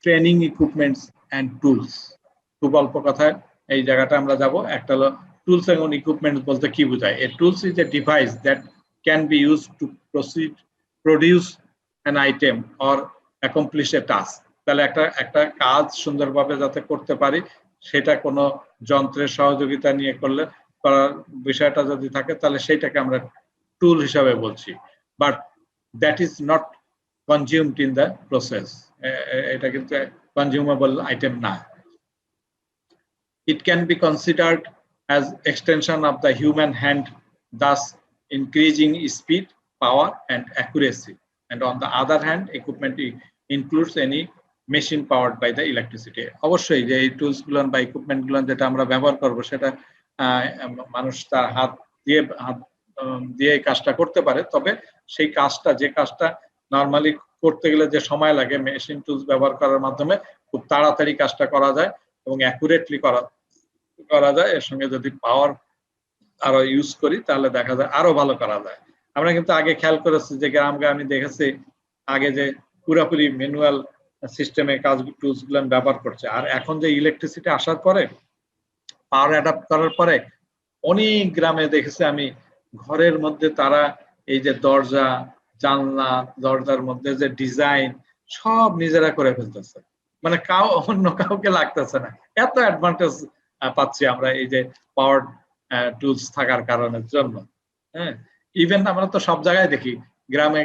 Speaker 1: training equipments and tools. খুব অল্প কথায় এই জায়গাটা আমরা যাব। একটা হলো টুলস এবং ইকুইপমেন্টস বলতে কি বোঝায়। A tools is a device that can be used to produce an item or accomplish a task. তাহলে একটা কাজ সুন্দরভাবে যাতে করতে পারি, সেটা কোনো যন্ত্রের সহযোগিতা নিয়ে করলে করার বিষয়টা যদি থাকে, তাহলে সেইটাকে আমরা টুল হিসাবে বলছি। But that is not consumed in the process, এটা কিন্তু কনজিউমেবল আইটেম না। It can be considered as extension of the human hand, thus increasing speed, power, and accuracy. And on the other hand, equipment includes any machine powered by the electricity. অবশ্যই যে এই tools গুলো বা equipment গুলো যেটা আমরা ব্যবহার করব, সেটা মানুষ তার হাত দিয়ে কাজটা করতে পারে, তবে সেই কাজটা, যে কাজটা নরমালি করতে গেলে যে সময় লাগে, মেশিন টুলস ব্যবহার করার মাধ্যমে খুব তাড়াতাড়ি কাজটা করা যায় এবং অ্যাকুরেটলি করা যায়। এর সঙ্গে যদি পাওয়ার আরো ইউজ করি তাহলে দেখা যায় আরো ভালো করা যায়। আমরা কিন্তু আগে খেয়াল করেছি যে গ্রামে আমি দেখেছি আগে যে পুরোপুরি ম্যানুয়াল সিস্টেমে কাজ টুলস গুলো ব্যবহার করছে। আর এখন যে ইলেকট্রিসিটি আসার পরে, পাওয়ার অ্যাডাপ্ট করার পরে অনেক গ্রামে দেখেছি আমি ঘরের মধ্যে তারা এই যে দরজা, জানলা, দরজার মধ্যে যে ডিজাইন সব নিজেরা করে ফেলতেছে। মানে অন্য কাউকে লাগতেছে না। এত অ্যাডভান্টেজ পাচ্ছি আমরা এই যে পাওয়ার টুলস থাকার কারণের জন্য। হ্যাঁ, ইভেন আমরা তো সব জায়গায় দেখি গ্রামে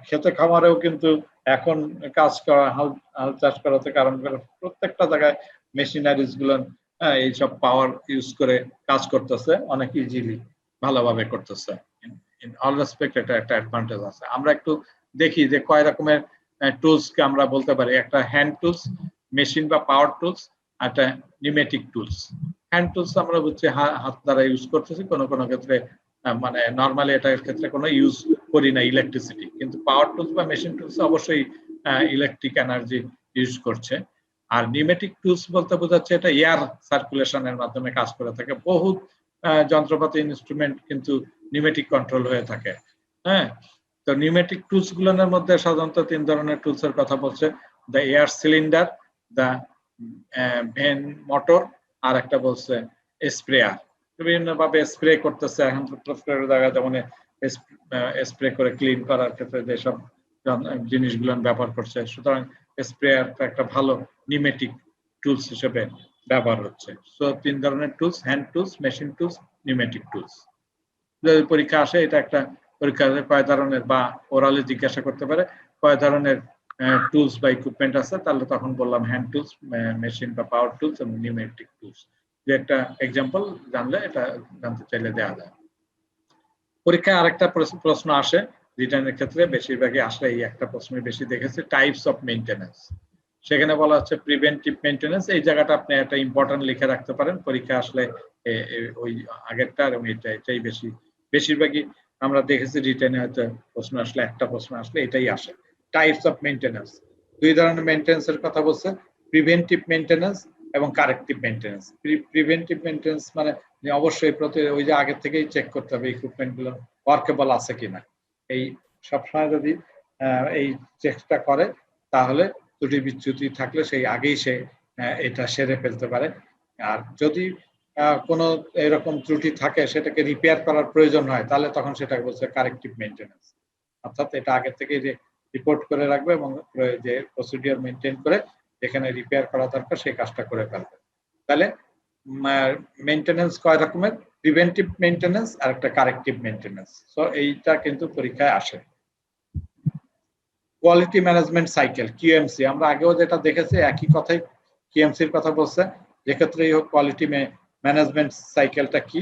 Speaker 1: খেতে খামারেও কিন্তু এখন কাজ করা, হাল চাষ করাতে কারণ প্রত্যেকটা জায়গায় মেশিনারিজ গুলো এইসব পাওয়ার ইউজ করে কাজ করতেছে, অনেক ইজিলি ভালোভাবে করতেছে। ইন অল রেসপেক্ট এটা একটা অ্যাডভান্টেজ আছে। আমরা একটু দেখি যে কয় রকমের টুলস কে আমরা বলতে পারি। একটা হ্যান্ড টুলস, মেশিন বা পাওয়ার টুলস, একটা নিউমেটিক টুলস। হ্যান্ড টুলস আমরা বুঝছি হাত দ্বারা ইউজ করতেছি, কোনো কোনো ক্ষেত্রে মানে নরমালি এটার ক্ষেত্রে কোনো ইউজ করি না ইলেকট্রিসিটি, কিন্তু পাওয়ার টুলস বা মেশিন টুলস অবশ্যই ইলেকট্রিক এনার্জি ইউজ করছে। আর নিউমেটিক টুলস বলতে বোঝাচ্ছে এটা এয়ার সার্কুলেশনের মাধ্যমে কাজ করে থাকে। বহুত যন্ত্রপাতি ইনস্ট্রুমেন্ট কিন্তু নিউমেটিক কন্ট্রোল হয়ে থাকে। হ্যাঁ, তো নিউমেটিক টুলস গুলোর মধ্যে সাধারণত 3 ধরনের টুলস এর কথা বলছে: the air cylinder, the vane motor, আর একটা বলছে স্প্রেয়ার। বিভিন্ন ভাবে স্প্রে করতেছে এখন প্রত্যেকটা জায়গায়, যেমন স্প্রে করে ক্লিন করার ক্ষেত্রে যেসব জিনিসগুলো ব্যবহার করছে। সুতরাং স্প্রেয়ারটা একটা ভালো নিউমেটিক টুলস হিসেবে ব্যবহার হচ্ছে। সো 3 ধরনের tools: hand tools, machine tools, pneumatic tools. যদি পরীক্ষা আসে এটা একটা পরীক্ষা কয় ধরনের, বা ওরালি জিজ্ঞাসা করতে পারে কয় ধরনের টুলস বা ইকুইপমেন্ট আছে, তাহলে তখন বললাম হ্যান্ড টুলস, মেশিন বা পাওয়ার টুলস এবং নিউমেটিক টুলস। যে একটা এক্সাম্পল জানলে এটা জানতে চাইলে দেওয়া যায়। পরীক্ষায় আরেকটা প্রশ্ন আসে রিটার্নের ক্ষেত্রে, বেশিরভাগই আসলে এই একটা প্রশ্ন বেশি দেখেছি, টাইপস অফ মেইনটেনেন্স। সেখানে বলা হচ্ছে প্রিভেন্টিভ মেইনটেনেন্স। এই জায়গাটা আপনি একটা ইম্পর্টেন্ট লিখে রাখতে পারেন, পরীক্ষা আসলে ওই আগেরটা এবং এটাই বেশিরভাগই আমরা দেখেছি রিটার্নে হয়তো প্রশ্ন আসলে একটা প্রশ্ন আসলে এটাই আসে। টাইপস অফ মেইনটেনেন্স, 2 ধরনের মেইনটেনেন্সের কথা বলছে: প্রিভেন্টিভ মেইনটেনেন্স এবং কারেক্টিভ মেইনটেনেন্স। প্রিভেন্টিভ মেইনটেনেন্স মানে অবশ্যই ওই যে আগে থেকেই চেক করতে হবে ইকুইপমেন্ট গুলো ওয়ার্কেবল আছে কিনা। এই সবসময় যদি এই চেকটা করে তাহলে ত্রুটি বিচ্যুতি থাকলে সেই আগেই সে এটা সেরে ফেলতে পারে। আর যদি কোনো এরকম ত্রুটি থাকে সেটাকে রিপেয়ার করার প্রয়োজন হয়, তাহলে তখন সেটাকে বলছে কারেক্টিভ মেইনটেনেন্স। অর্থাৎ এটা আগে থেকে যে রিপোর্ট করে রাখবে এবং যে প্রসিডিওর মেনটেন করে যেখানে রিপেয়ার করা দরকার সেই কাজটা করে ফেলবে। তাহলে মেইনটেনেন্স কয় রকমের: প্রিভেন্টিভ মেইনটেনেন্স আর একটা কারেক্টিভ মেইনটেনেন্স। সো এইটা কিন্তু পরীক্ষায় আসে। কোয়ালিটি ম্যানেজমেন্ট সাইকেল, কিউএমসি, আমরা আগেও যেটা দেখেছি একই কথাই কিউএমসির কথা বলছে। যেক্ষেত্রেই হোক কোয়ালিটি ম্যানেজমেন্ট সাইকেলটা কি,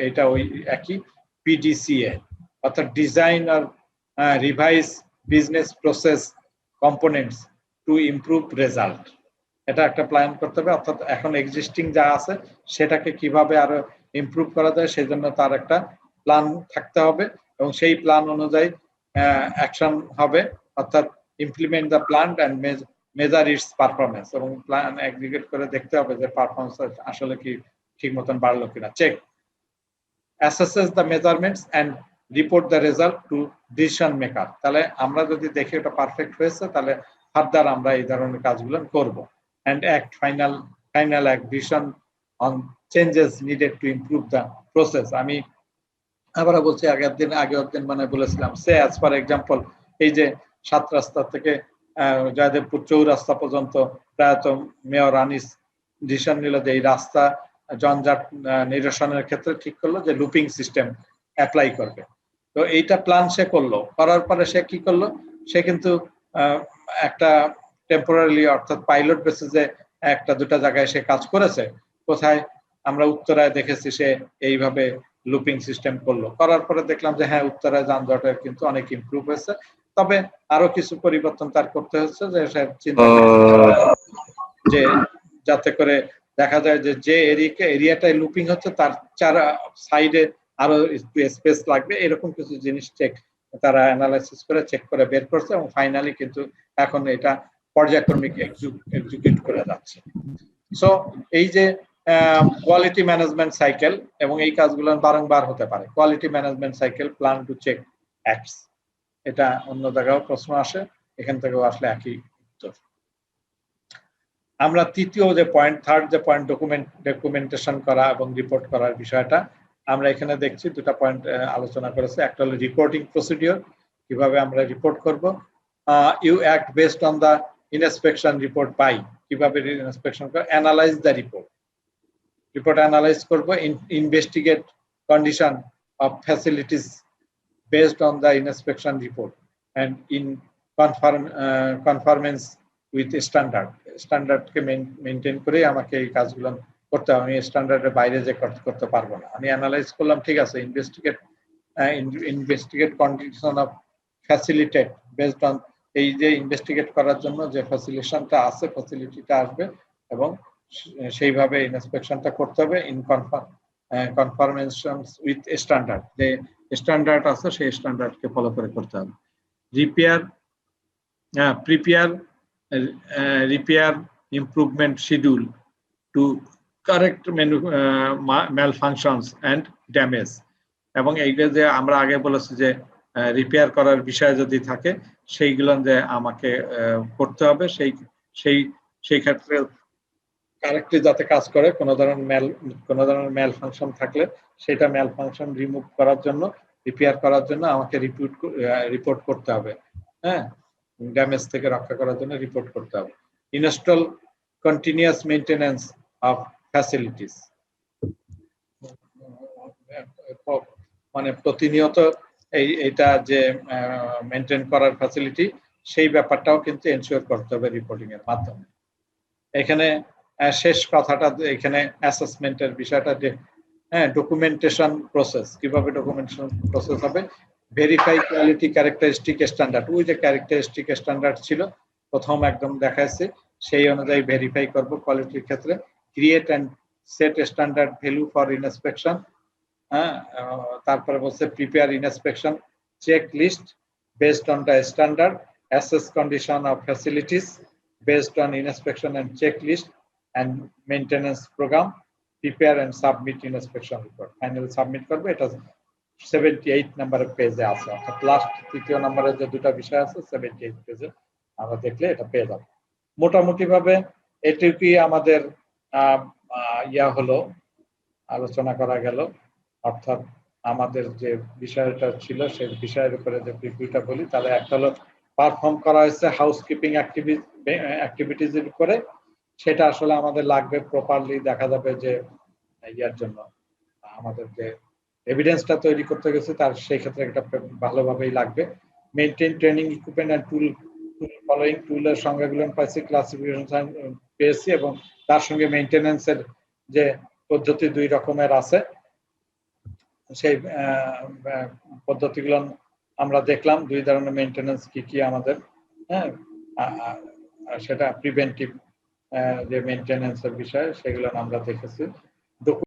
Speaker 1: এটা ওই একই। পিডিসিএ অর্থাৎ design are revise business process components to improve result. এটা একটা প্ল্যান করতে হবে, অর্থাৎ এখন এক্সিস্টিং যা আছে সেটাকে কিভাবে আরো ইমপ্রুভ করা যায় সেই জন্য তার একটা প্ল্যান থাকতে হবে এবং সেই প্ল্যান অনুযায়ী অ্যাকশন হবে, অর্থাৎ implement the plan and measure its performance, এবং প্ল্যান এক্সিকিউট করে দেখতে হবে যে পারফরমেন্স আসলে কি ঠিক মতন বাড়লো কিনা। Check assesses the measurements and report the result to decision maker. তাহলে আমরা যদি দেখি এটা পারফেক্ট হয়েছে তাহলে ফার্দার আমরা এই ধরনের কাজগুলো করব। and act final act decision on changes needed to improve the process. আমি আবার বলছি আগের দিন মানে বলেছিলাম, সে as for example এই যে 7 রাস্তা থেকে জয়দেবপুর চৌরাস্তা পর্যন্ত প্রায়ত মেয়র আনিস ডিসিশন নিল যে এই রাস্তা জঞ্জাট নিরসনের ক্ষেত্রে ঠিক করলো যে লুপিং সিস্টেম অ্যাপ্লাই করবে। তো এইটা প্ল্যান সে করলো, করার পরে সে কি করলো, সে কিন্তু একটা টেম্পোরারি অর্থাৎ পাইলট বেসিসে একটা দুটা জায়গায় সে কাজ করেছে। কোথায় আমরা উত্তরায় দেখেছি সে এইভাবে লুপিং সিস্টেম করলো, করার পরে দেখলাম যে হ্যাঁ উত্তরায় যানজটের কিন্তু অনেক ইমপ্রুভ হয়েছে, তবে আরো কিছু পরিবর্তন তার করতে হচ্ছে যে সে চিন্তা যে যাতে করে দেখা যায় যে এরিয়াটায় লুপিং হচ্ছে তার চার সাইডে আরো স্পেস লাগবে, এরকম কিছু জিনিস চেক তারা অ্যানালাইসিস করে চেক করে বের করছে এবং ফাইনালি কিন্তু এখন এটা পর্যায়ক্রমিক এক্সিকিউট করে যাচ্ছে। সো এই যে কোয়ালিটি ম্যানেজমেন্ট সাইকেল এবং এই কাজগুলো বারংবার হতে পারে। Quality management cycle, plan to check acts, এটা অন্য জায়গায়ও প্রশ্ন আসে, এখান থেকেও আসলে একই আমরা তৃতীয় যে পয়েন্ট, থার্ড যে পয়েন্ট, ডকুমেন্টেশন করা এবং রিপোর্ট করার বিষয়টা আমরা এখানে দেখছি দুটা পয়েন্ট আলোচনা করেছে। একটা হলো রিপোর্টিং প্রসিডিওর, কিভাবে আমরা রিপোর্ট করব। You act based on the inspection report by, কিভাবে ইনস্পেকশন করে, analyse the report, report analyse করব, investigate condition of facilities based on the inspection report and in conformance with standard, স্ট্যান্ডার্ডকে maintain করে আমাকে এই কাজগুলো করতে হবে। আমি স্ট্যান্ডার্ডের বাইরে যে করতে পারবো না। আমি অ্যানালাইজ করলাম, ঠিক আছে, investigate condition of facilitate based on, এই যে ইনভেস্টিগেট করার জন্য যে ফ্যাসিলিটেশনটা আছে, ফ্যাসিলিটিটা আসবে এবং সেইভাবে ইনস্পেকশনটা করতে হবে ইন কনফার্মেশন উইথ স্ট্যান্ডার্ড, যে স্ট্যান্ডার্ড আছে সেই স্ট্যান্ডার্ডকে ফলো করে করতে হবে। Prepare improvement schedule to correct malfunctions and damage, এবং এইটা যে আমরা আগে বলেছি যে রিপেয়ার করার বিষয় যদি থাকে সেইগুলো যে আমাকে করতে হবে, সেই ক্ষেত্রে কারেক্টলি যাতে কাজ করে, কোনো ধরনের ম্যাল ফাংশন থাকলে সেটা ম্যাল ফাংশন রিমুভ করার জন্য, রিপেয়ার করার জন্য আমাকে রিপোর্ট করতে হবে। হ্যাঁ, ড্যামেজ থেকে রক্ষা করার জন্য রিপোর্ট করতে হবে। Install continuous maintenance of facilities, মানে প্রতিনিয়ত এইটা যে মেনটেন করার ফ্যাসিলিটি, সেই ব্যাপারটাও কিন্তু এনশিওর করতে হবে রিপোর্টিং এর মাধ্যমে। এখানে শেষ কথাটা, এখানে অ্যাসেসমেন্টের বিষয়টা, যে ডকুমেন্টেশন প্রসেস, কিভাবে ডকুমেন্টেশন প্রসেস হবে। ভেরিফাই কোয়ালিটি ক্যারেক্টারিস্টিক স্ট্যান্ডার্ড, ওই যে ক্যারেক্টারিস্টিক স্ট্যান্ডার্ড ছিল প্রথম একদম দেখাচ্ছে, সেই অনুযায়ী ভেরিফাই করব কোয়ালিটির ক্ষেত্রে। Create and set standard value for inspection, তারপরে বলছে prepare inspection checklist based on the standard, assess condition of facilities based on inspection and checklist and maintenance program, prepare and submit inspection report. Final submit করবে, এটা 78 নম্বরের পেজে আছে, অর্থাৎ last তৃতীয় নম্বরের যে দুটো বিষয় আছে 78 পেজে আমরা দেখলে এটা পেয়ে যাব। মোটামুটি ভাবে এটুকুই আমাদের হলো আলোচনা করা গেল, অর্থাৎ আমাদের যে বিষয়টা ছিল সেই বিষয়ের উপরে যে প্রিভিউটা বলি, তাহলে একটা হলো পারফর্ম করা হয়েছে হাউসকিপিং অ্যাক্টিভিটিজের উপরে, সেটা আসলে আমাদের লাগবে প্রপারলি, দেখা যাবে যে ইয়ার জন্য আমাদের যে এভিডেন্সটা তৈরি করতে গেছে তার সেই ক্ষেত্রে একটা ভালোভাবেই লাগবে। Maintain training equipment and tool following, টুলের সংজ্ঞাগুলো পাইছি, ক্লাসিফিকেশন পেয়েছি, এবং তার সঙ্গে মেইনটেনেন্সের যে পদ্ধতি দুই রকমের আছে, সেই পদ্ধতিগুলো আমরা দেখলাম। দুই ধরনের মেইনটেনেন্স কি কি আমাদের, সেটা প্রিভেন্টিভ যে মেইনটেনেন্সের বিষয়, সেগুলো আমরা দেখেছি।